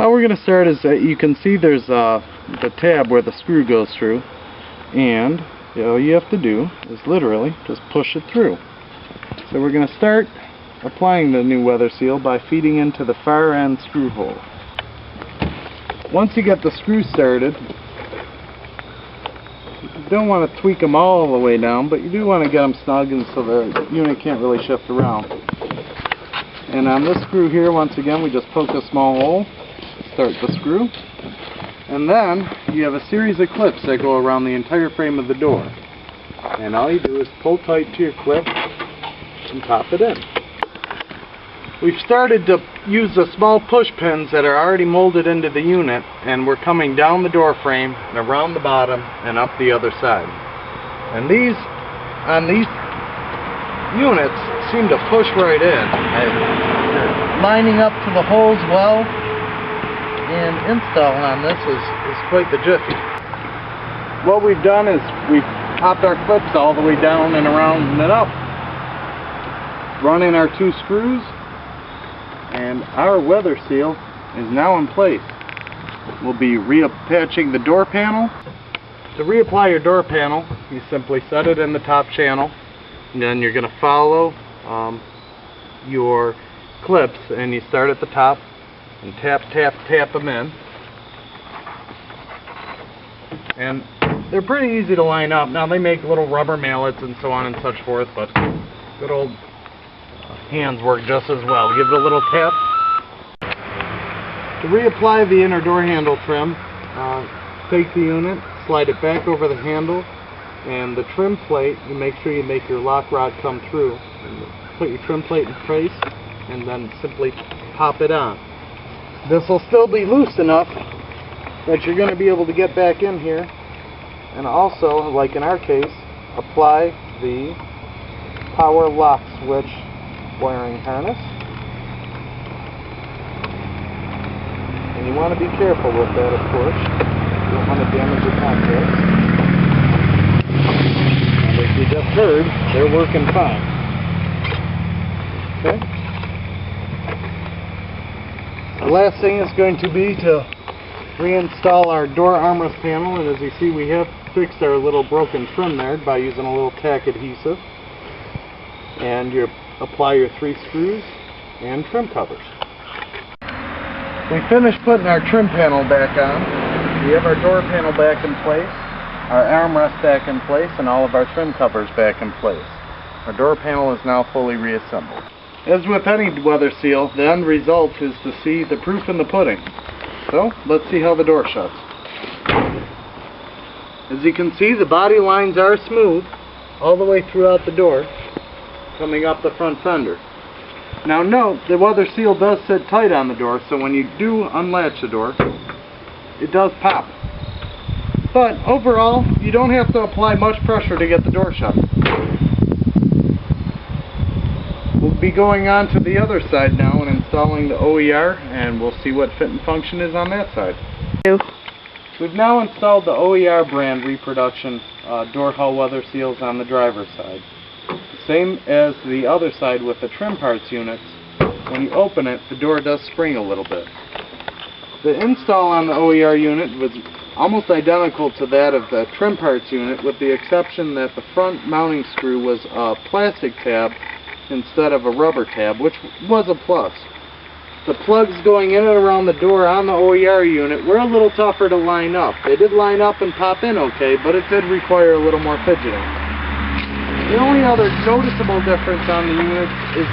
How we're going to start is that you can see there's the tab where the screw goes through, and all you have to do is literally just push it through. So we're going to start applying the new weather seal by feeding into the far end screw hole. Once you get the screws started, you don't want to tweak them all the way down, but you do want to get them snug and so the unit can't really shift around. And on this screw here, once again, we just poke a small hole, start the screw, and then you have a series of clips that go around the entire frame of the door. And all you do is pull tight to your clip and pop it in. We've started to use the small push pins that are already molded into the unit, and we're coming down the door frame and around the bottom and up the other side. And these, on these units, seem to push right in. They're lining up to the holes well, and installing on this is quite the jiffy. What we've done is we've popped our clips all the way down and around and up, run in our 2 screws, and our weather seal is now in place. We'll be reattaching the door panel. To reapply your door panel, you simply set it in the top channel, and then you're going to follow your clips, and you start at the top and tap, tap, tap them in. And they're pretty easy to line up. Now they make little rubber mallets and so on and such forth, but good old hands work just as well. Give it a little tap. To reapply the inner door handle trim, take the unit, slide it back over the handle, and the trim plate, you make sure you make your lock rod come through. And put your trim plate in place, and then simply pop it on. This will still be loose enough that you're going to be able to get back in here, and also, like in our case, apply the power lock switch wiring harness. And you want to be careful with that, of course. You don't want to damage your contacts. And as you just heard, they're working fine. Okay? The last thing is going to be to reinstall our door armrest panel, and as you see, we have fixed our little broken trim there by using a little tack adhesive. And you apply your 3 screws and trim covers. We finished putting our trim panel back on. We have our door panel back in place, our armrest back in place, and all of our trim covers back in place. Our door panel is now fully reassembled. As with any weather seal, the end result is to see the proof in the pudding. So, let's see how the door shuts. As you can see, the body lines are smooth all the way throughout the door, coming up the front fender. Now note, the weather seal does sit tight on the door, so when you do unlatch the door, it does pop. But overall, you don't have to apply much pressure to get the door shut. We'll be going on to the other side now and installing the OER, and we'll see what fit and function is on that side. We've now installed the OER brand Reproduction door hull weather seals on the driver's side. Same as the other side with the trim parts units. When you open it, the door does spring a little bit. The install on the OER unit was almost identical to that of the trim parts unit, with the exception that the front mounting screw was a plastic tab instead of a rubber tab, which was a plus. The plugs going in and around the door on the OER unit were a little tougher to line up. They did line up and pop in okay, but it did require a little more fidgeting. The only other noticeable difference on the unit is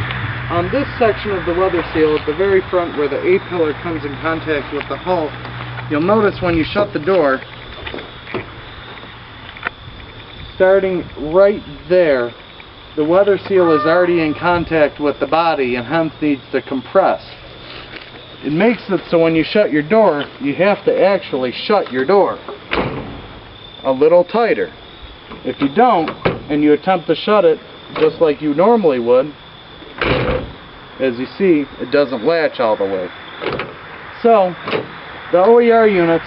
on this section of the weather seal at the very front where the A-pillar comes in contact with the hull. You'll notice when you shut the door, starting right there, the weather seal is already in contact with the body and hence needs to compress. It makes it so when you shut your door, you have to actually shut your door a little tighter. If you don't, and you attempt to shut it just like you normally would, as you see, it doesn't latch all the way. So, the OER units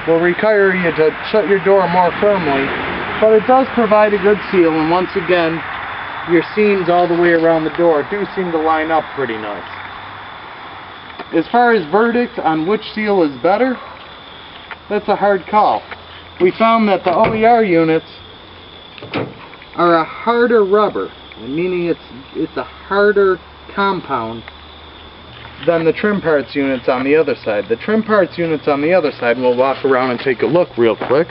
will require you to shut your door more firmly, but it does provide a good seal, and once again, your seams all the way around the door do seem to line up pretty nice. as far as verdict on which seal is better, that's a hard call. We found that the OER units are a harder rubber, meaning it's a harder compound than the trim parts units on the other side. The trim parts units on the other side, and we'll walk around and take a look real quick.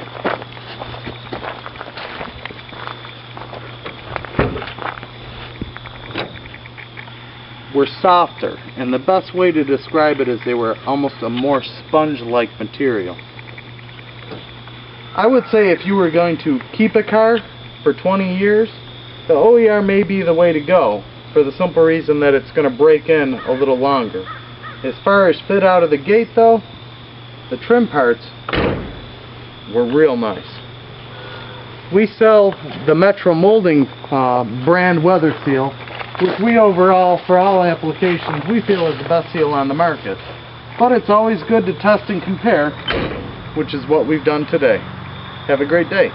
Were softer, and the best way to describe it is they were almost a more sponge-like material. I would say if you were going to keep a car for 20 years, the OER may be the way to go, for the simple reason that it's going to break in a little longer. As far as fit out of the gate though, the trim parts were real nice. We sell the Metro Molding brand weather seal, which we overall, for all applications, we feel is the best seal on the market. But it's always good to test and compare, which is what we've done today. Have a great day.